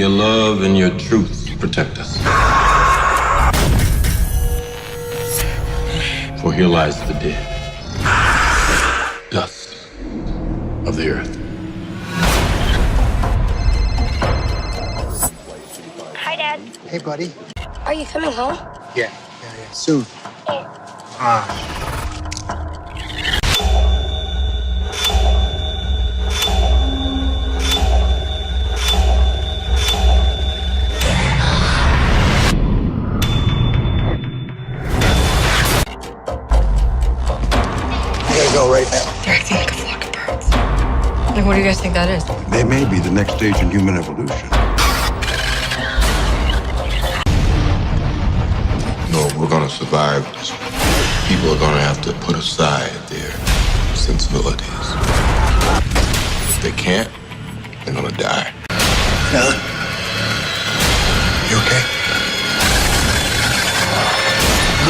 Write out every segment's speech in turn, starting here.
your love and your truth protect us. For here lies the dead, dust of the earth. Hi, Dad. Hey, buddy. Are you coming home? Yeah, soon. I gotta go right now. They're acting like a flock of birds. Like, what do you guys think that is? They may be the next stage in human evolution. No, we're gonna survive this. People are gonna have to put aside their sensibilities. If they can't, they're gonna die. Fella? You okay?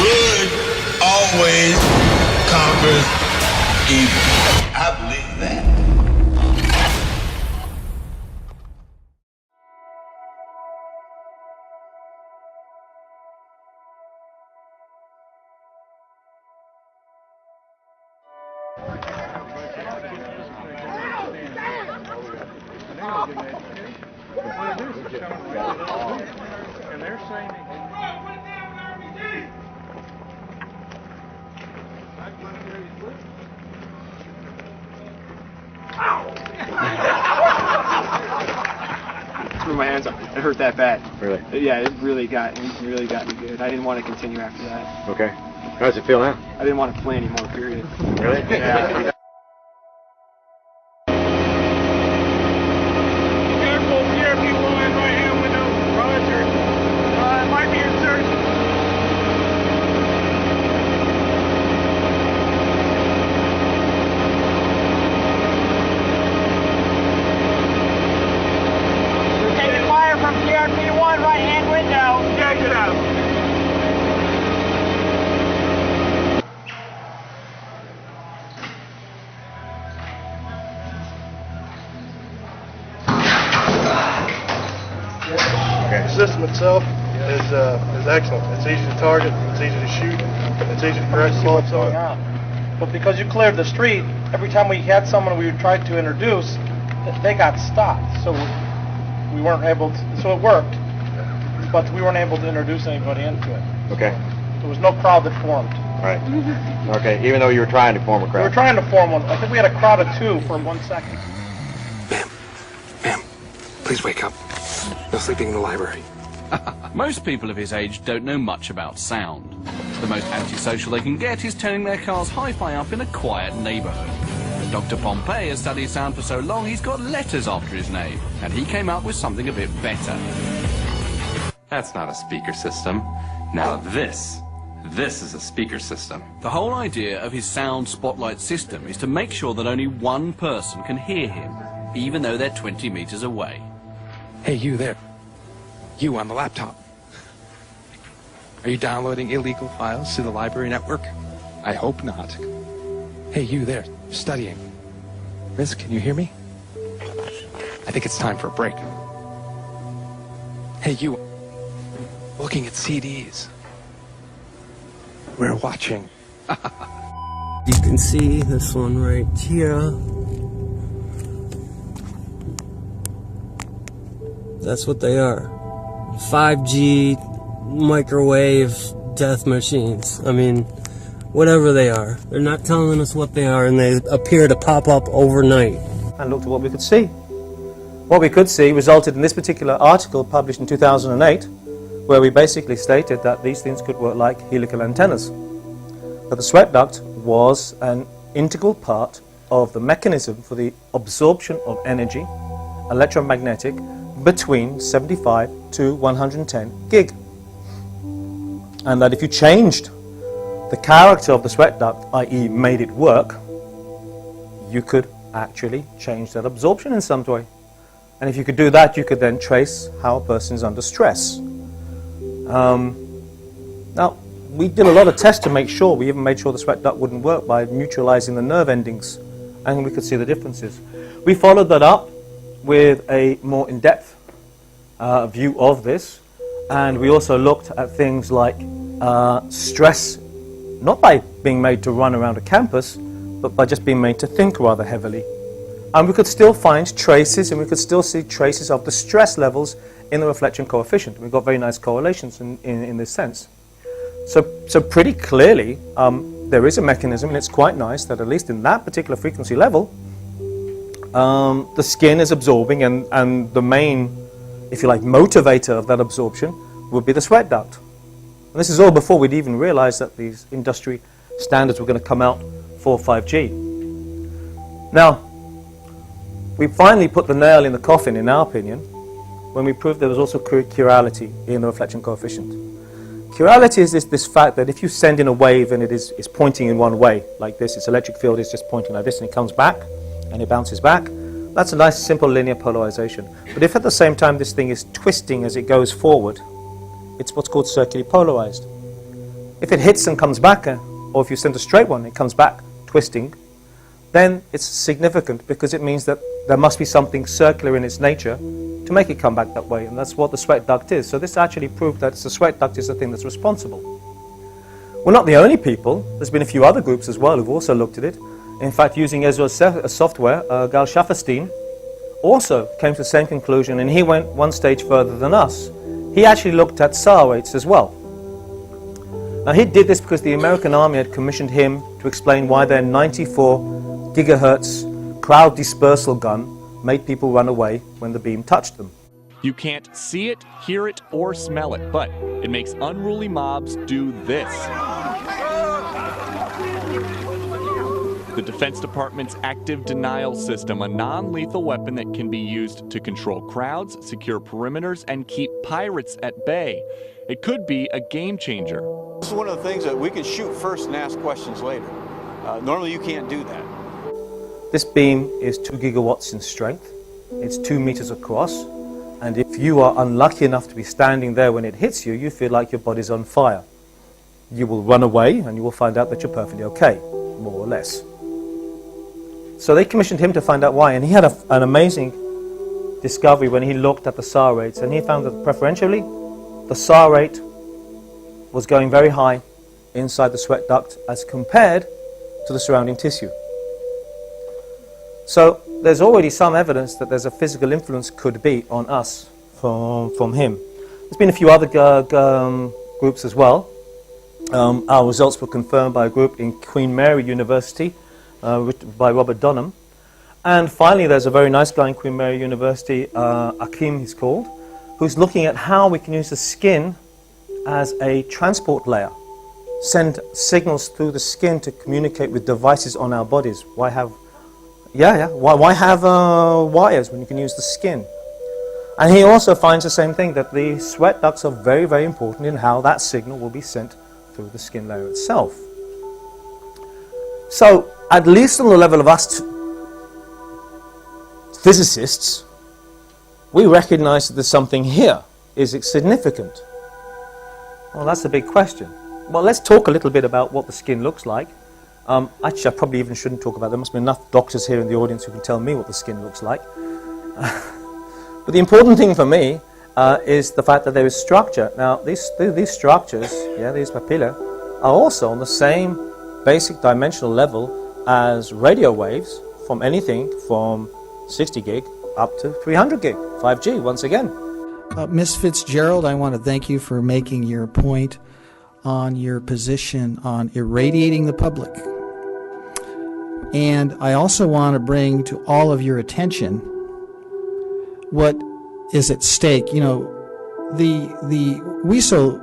Good always conquers evil. I believe that. And they're saying threw my hands up. It hurt that bad. Really? Yeah, it really got me good. I didn't want to continue after that. Okay. How does it feel now? I didn't want to play anymore, period. Really? Yeah. Careful, PRP1, right hand window. Roger. It might be inserted. We're taking fire from PRP1, right hand window. Yeah, get out. The system itself is excellent. It's easy to target, it's easy to shoot, it's easy to correct bullets on. But because you cleared the street, every time we had someone we tried to introduce, they got stopped. So we weren't able to, so it worked, but we weren't able to introduce anybody into it. Okay. There was no crowd that formed. Right. Okay, even though you were trying to form a crowd. We were trying to form one. I think we had a crowd of 2 for 1 second. Ma'am, please wake up. No sleeping in the library. Most people of his age don't know much about sound. The most antisocial they can get is turning their car's hi-fi up in a quiet neighborhood. But Dr. Pompey has studied sound for so long he's got letters after his name, and he came up with something a bit better. That's not a speaker system. Now this is a speaker system. The whole idea of his sound spotlight system is to make sure that only one person can hear him, even though they're 20 meters away. Hey, you there. You on the laptop. Are you downloading illegal files to the library network? I hope not. Hey, you there, studying. Riz, can you hear me? I think it's time for a break. Hey, you, looking at CDs. We're watching. You can see this one right here. That's what they are. 5G microwave death machines. I mean, whatever they are. They're not telling us what they are, and they appear to pop up overnight. And looked at what we could see. What we could see resulted in this particular article published in 2008, where we basically stated that these things could work like helical antennas. That the sweat duct was an integral part of the mechanism for the absorption of energy, electromagnetic, between 75 to 110 gig. And that if you changed the character of the sweat duct, i.e. made it work, you could actually change that absorption in some way. And if you could do that, you could then trace how a person is under stress. Now, we did a lot of tests to make sure. We even made sure the sweat duct wouldn't work by neutralizing the nerve endings, and we could see the differences. We followed that up with a more in-depth view of this, and we also looked at things like stress, not by being made to run around a campus, but by just being made to think rather heavily. And we could still find traces, and we could still see traces of the stress levels in the reflection coefficient. We've got very nice correlations in this sense. So pretty clearly, there is a mechanism, and it's quite nice that at least in that particular frequency level, the skin is absorbing, and the main, if you like, motivator of that absorption would be the sweat duct. And this is all before we'd even realized that these industry standards were going to come out for 5G. Now, we finally put the nail in the coffin, in our opinion, when we proved there was also chirality in the reflection coefficient. Chirality is this fact that if you send in a wave and it is pointing in one way, like this, its electric field is just pointing like this, and it comes back, and it bounces back, that's a nice simple linear polarization. But if at the same time this thing is twisting as it goes forward, it's what's called circularly polarized. If it hits and comes back, or if you send a straight one, it comes back twisting, then it's significant because it means that there must be something circular in its nature to make it come back that way, and that's what the sweat duct is. So this actually proved that the sweat duct is the thing that's responsible. We're not the only people. There's been a few other groups as well who've also looked at it. In fact, using Ezra's software, Gal Schafferstein also came to the same conclusion, and he went one stage further than us. He actually looked at SAR rates as well. Now he did this because the American Army had commissioned him to explain why their 94 gigahertz crowd dispersal gun made people run away when the beam touched them. You can't see it, hear it, or smell it, but it makes unruly mobs do this. The Defense Department's active denial system, a non-lethal weapon that can be used to control crowds, secure perimeters, and keep pirates at bay. It could be a game changer. This is one of the things that we can shoot first and ask questions later. Normally you can't do that. This beam is 2 gigawatts in strength. It's 2 meters across. And if you are unlucky enough to be standing there when it hits you, you feel like your body's on fire. You will run away and you will find out that you're perfectly okay, more or less. So they commissioned him to find out why, and he had an amazing discovery when he looked at the SAR rates, and he found that preferentially the SAR rate was going very high inside the sweat duct as compared to the surrounding tissue. So there's already some evidence that there's a physical influence could be on us from him. There's been a few other groups as well. Our results were confirmed by a group in Queen Mary University by Robert Dunham. And finally, there's a very nice guy in Queen Mary University, Akim he's called, who's looking at how we can use the skin as a transport layer. Send signals through the skin to communicate with devices on our bodies. Why have wires when you can use the skin? And he also finds the same thing, that the sweat ducts are very, very important in how that signal will be sent through the skin layer itself. So, at least on the level of us physicists, we recognize that there's something here. Is it significant? Well, that's a big question. Well, let's talk a little bit about what the skin looks like. Actually, I probably even shouldn't talk about it. There must be enough doctors here in the audience who can tell me what the skin looks like. But the important thing for me is the fact that there is structure. Now, these structures, these papillae, are also on the same basic dimensional level as radio waves, from anything from 60 gig up to 300 gig, 5G once again. Ms. Fitzgerald, I want to thank you for making your point on your position on irradiating the public. And I also want to bring to all of your attention what is at stake. You know, the WISO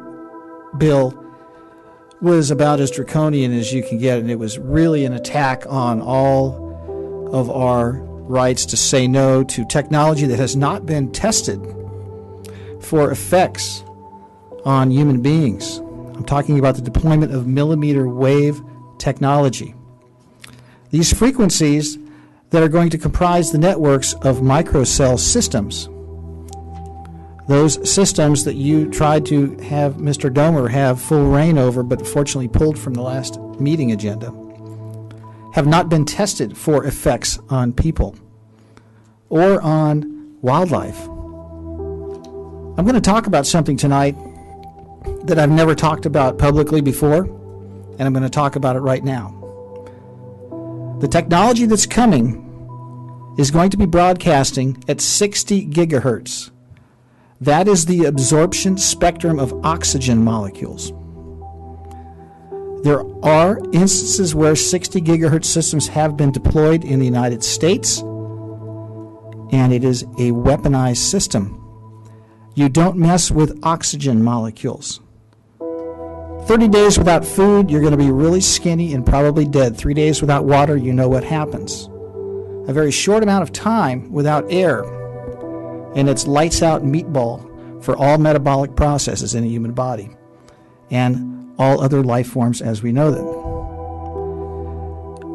bill was about as draconian as you can get, and it was really an attack on all of our rights to say no to technology that has not been tested for effects on human beings. I'm talking about the deployment of millimeter wave technology. These frequencies that are going to comprise the networks of microcell systems, those systems that you tried to have Mr. Domer have full reign over, but fortunately pulled from the last meeting agenda, have not been tested for effects on people or on wildlife. I'm going to talk about something tonight that I've never talked about publicly before, and I'm going to talk about it right now. The technology that's coming is going to be broadcasting at 60 gigahertz. That is the absorption spectrum of oxygen molecules. There are instances where 60 gigahertz systems have been deployed in the United States, and it is a weaponized system. You don't mess with oxygen molecules. 30 days without food, you're going to be really skinny and probably dead. 3 days without water, you know what happens. A very short amount of time without air, and it's lights out meatball for all metabolic processes in a human body and all other life forms as we know them.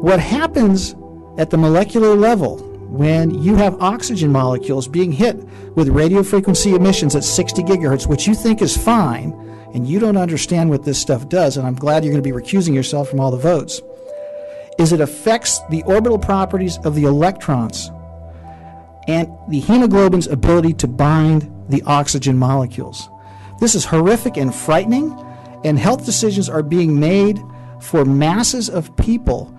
What happens at the molecular level when you have oxygen molecules being hit with radio frequency emissions at 60 gigahertz, which you think is fine, and you don't understand what this stuff does, and I'm glad you're going to be recusing yourself from all the votes, is it affects the orbital properties of the electrons and the hemoglobin's ability to bind the oxygen molecules. This is horrific and frightening, and health decisions are being made for masses of people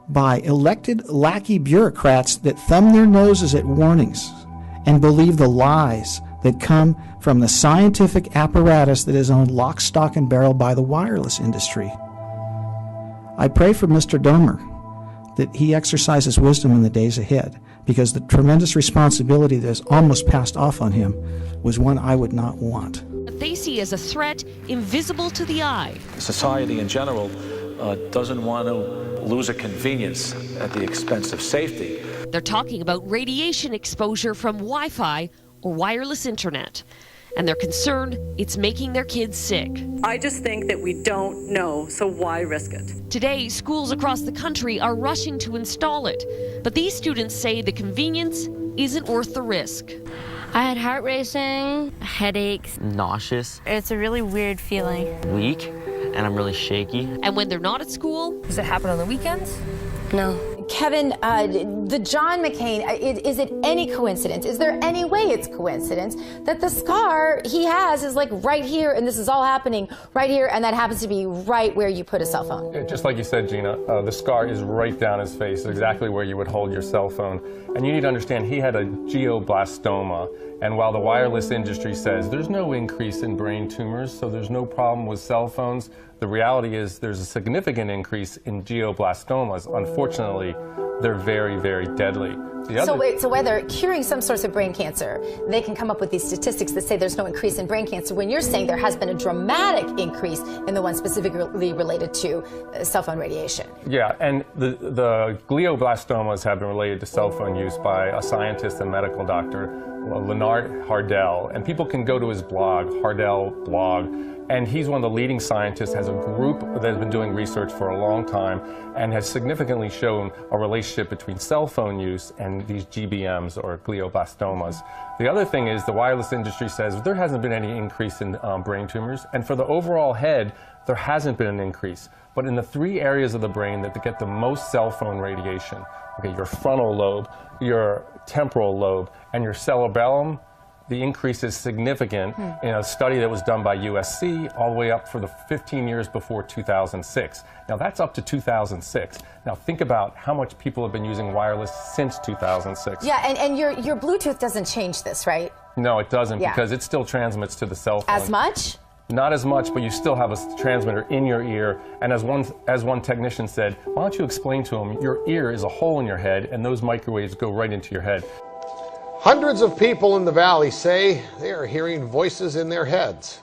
by elected lackey bureaucrats that thumb their noses at warnings and believe the lies that come from the scientific apparatus that is owned lock, stock, and barrel by the wireless industry. I pray for Mr. Domer that he exercises wisdom in the days ahead, because the tremendous responsibility that is almost passed off on him was one I would not want. What they see as a threat invisible to the eye. Society in general doesn't want to lose a convenience at the expense of safety. They're talking about radiation exposure from Wi-Fi or wireless internet, and they're concerned it's making their kids sick. I just think that we don't know, so why risk it? Today, schools across the country are rushing to install it, but these students say the convenience isn't worth the risk. I had heart racing, headaches, nauseous. It's a really weird feeling. Weak, and I'm really shaky. And when they're not at school... Does it happen on the weekends? No. Kevin, the John McCain, is it any coincidence? Is there any way it's coincidence that the scar he has is like right here, and this is all happening right here, and that happens to be right where you put a cell phone? Just like you said, Gina, the scar is right down his face, exactly where you would hold your cell phone. And you need to understand, he had a glioblastoma. And while the wireless industry says there's no increase in brain tumors, so there's no problem with cell phones, the reality is there's a significant increase in glioblastomas. Unfortunately, they're very, very deadly. So where they're curing some sorts of brain cancer, they can come up with these statistics that say there's no increase in brain cancer, when you're saying there has been a dramatic increase in the one specifically related to cell phone radiation. Yeah, and the glioblastomas have been related to cell phone use by a scientist and medical doctor, Leonard Hardell, and people can go to his blog, Hardell blog, and he's one of the leading scientists, has a group that has been doing research for a long time and has significantly shown a relationship between cell phone use and these GBMs, or glioblastomas. The other thing is the wireless industry says there hasn't been any increase in brain tumors, and for the overall head, there hasn't been an increase. But in the three areas of the brain that get the most cell phone radiation, okay, your frontal lobe, your temporal lobe, and your cerebellum, the increase is significant in a study that was done by USC all the way up for the 15 years before 2006. Now that's up to 2006. Now think about how much people have been using wireless since 2006. Yeah, and your Bluetooth doesn't change this, right? No, it doesn't, because it still transmits to the cell phone. As much? Not as much, but you still have a transmitter in your ear. And as one technician said, why don't you explain to him, your ear is a hole in your head, and those microwaves go right into your head. Hundreds of people in the valley say they are hearing voices in their heads.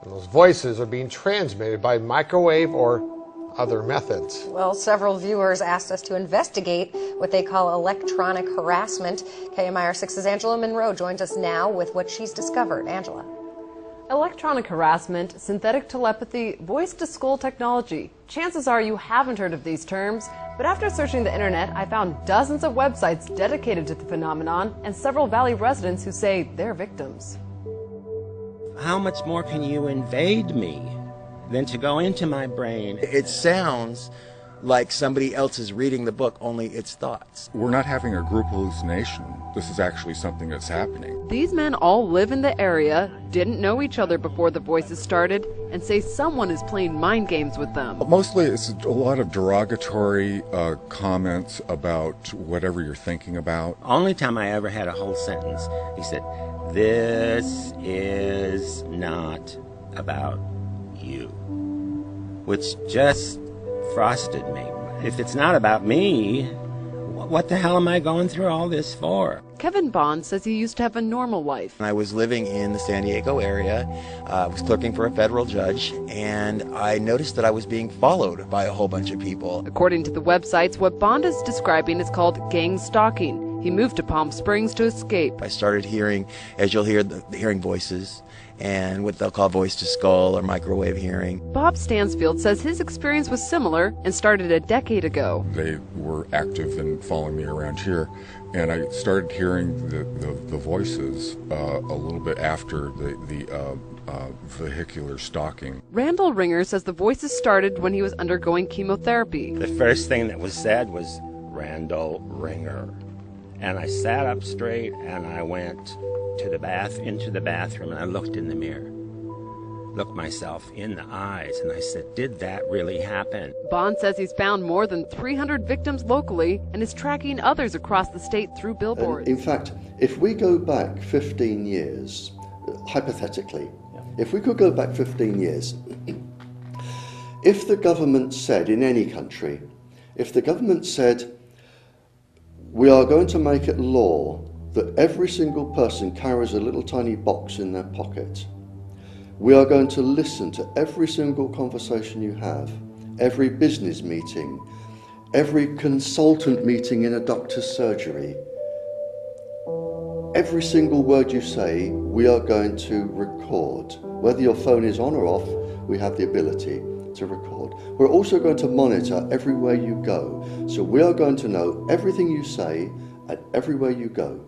And those voices are being transmitted by microwave or other methods. Well, several viewers asked us to investigate what they call electronic harassment. KMIR 6's Angela Monroe joins us now with what she's discovered. Angela. Electronic harassment, synthetic telepathy, voice-to-skull technology. Chances are you haven't heard of these terms, but after searching the internet, I found dozens of websites dedicated to the phenomenon and several Valley residents who say they're victims. How much more can you invade me than to go into my brain? It sounds like somebody else is reading the book, only it's thoughts. We're not having a group hallucination. This is actually something that's happening. These men all live in the area, didn't know each other before the voices started, and say someone is playing mind games with them. Mostly it's a lot of derogatory comments about whatever you're thinking about. Only time I ever had a whole sentence, he said, "This is not about you," which just frosted me. If it's not about me, what the hell am I going through all this for? Kevin Bond says he used to have a normal life. I was living in the San Diego area, I was clerking for a federal judge, and I noticed that I was being followed by a whole bunch of people. According to the websites, what Bond is describing is called gang stalking. He moved to Palm Springs to escape. I started hearing, as you'll hear, hearing voices, and what they'll call voice to skull or microwave hearing. Bob Stansfield says his experience was similar and started a decade ago. They were active in following me around here, and I started hearing the voices a little bit after the vehicular stalking. Randall Ringer says the voices started when he was undergoing chemotherapy. The first thing that was said was, "Randall Ringer." And I sat up straight and I went into the bathroom, and I looked in the mirror, looked myself in the eyes, and I said, "Did that really happen?" Bond says he's found more than 300 victims locally and is tracking others across the state through billboards. In fact, if we go back 15 years, hypothetically, if we could go back 15 years, if the government said, in any country, if the government said, "We are going to make it law that every single person carries a little tiny box in their pocket. We are going to listen to every single conversation you have, every business meeting, every consultant meeting in a doctor's surgery. Every single word you say, we are going to record. Whether your phone is on or off, we have the ability to record. We're also going to monitor everywhere you go. So we are going to know everything you say and everywhere you go.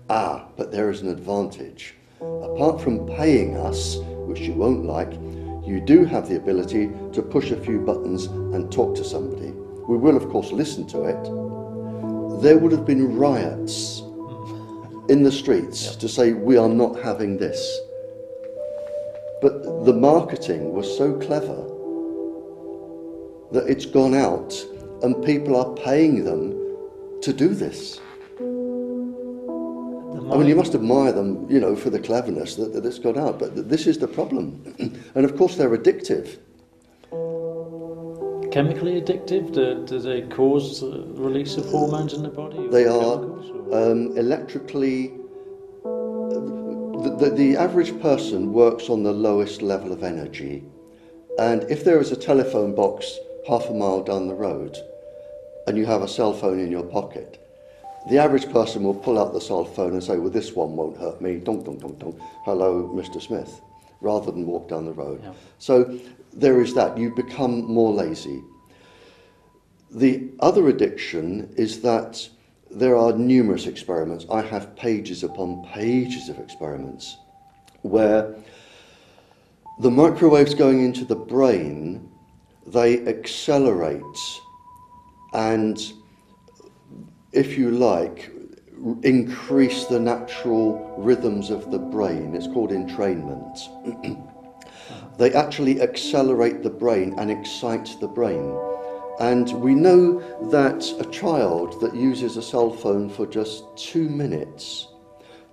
But there is an advantage. Apart from paying us, which you won't like, you do have the ability to push a few buttons and talk to somebody. We will, of course, listen to it." There would have been riots in the streets to say, "We are not having this." But the marketing was so clever that it's gone out and people are paying them to do this. I mean, you must admire them, for the cleverness that it's gone out, but this is the problem. And of course they're addictive. Chemically addictive? Do they cause release of hormones in the body? They are electrically... The average person works on the lowest level of energy, and if there is a telephone box half a mile down the road and you have a cell phone in your pocket, the average person will pull out the cell phone and say, "Well, this one won't hurt me, dong, dong, dong, dong, hello, Mr. Smith," rather than walk down the road. Yeah. So there is that, you become more lazy. The other addiction is that there are numerous experiments. I have pages upon pages of experiments where the microwaves going into the brain, they accelerate and, if you like, increase the natural rhythms of the brain. It's called entrainment. They actually accelerate the brain and excite the brain. And we know that a child that uses a cell phone for just 2 minutes,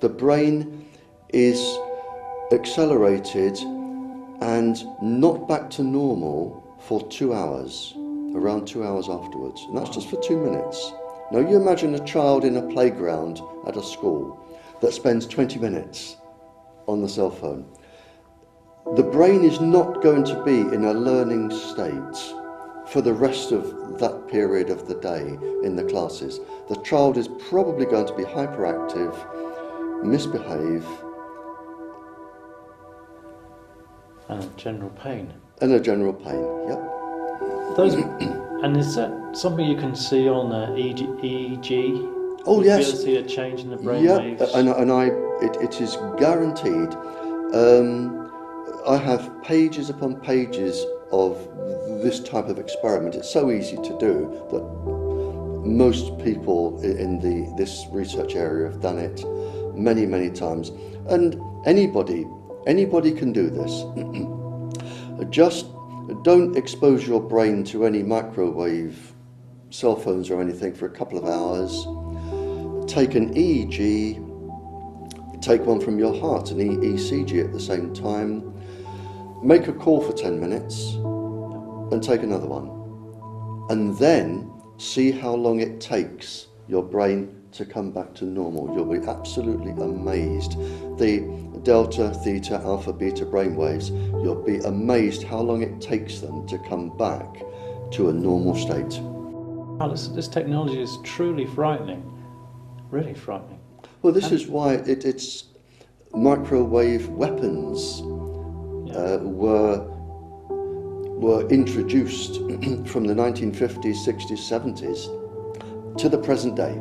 the brain is accelerated and not back to normal for 2 hours, around 2 hours afterwards. And that's just for 2 minutes. Now you imagine a child in a playground at a school that spends 20 minutes on the cell phone. The brain is not going to be in a learning state for the rest of that period of the day in the classes. The child is probably going to be hyperactive, misbehave. And a general pain. And a general pain, yep. And is that something you can see on EEG? Oh, Would yes. You be able to see a change in the brain yeah, waves? It is guaranteed. I have pages upon pages of this type of experiment. It's so easy to do that most people in this research area have done it many, many times. And anybody can do this. Just don't expose your brain to any microwave, cell phones or anything for a couple of hours. Take an EEG, take one from your heart, an ECG at the same time. Make a call for 10 minutes and take another one. And then see how long it takes your brain to come back to normal. You'll be absolutely amazed. The delta, theta, alpha, beta brainwaves, you'll be amazed how long it takes them to come back to a normal state. Oh, this technology is truly frightening, really frightening. Well, this is why it's microwave weapons were introduced from the 1950s, 60s, 70s to the present day.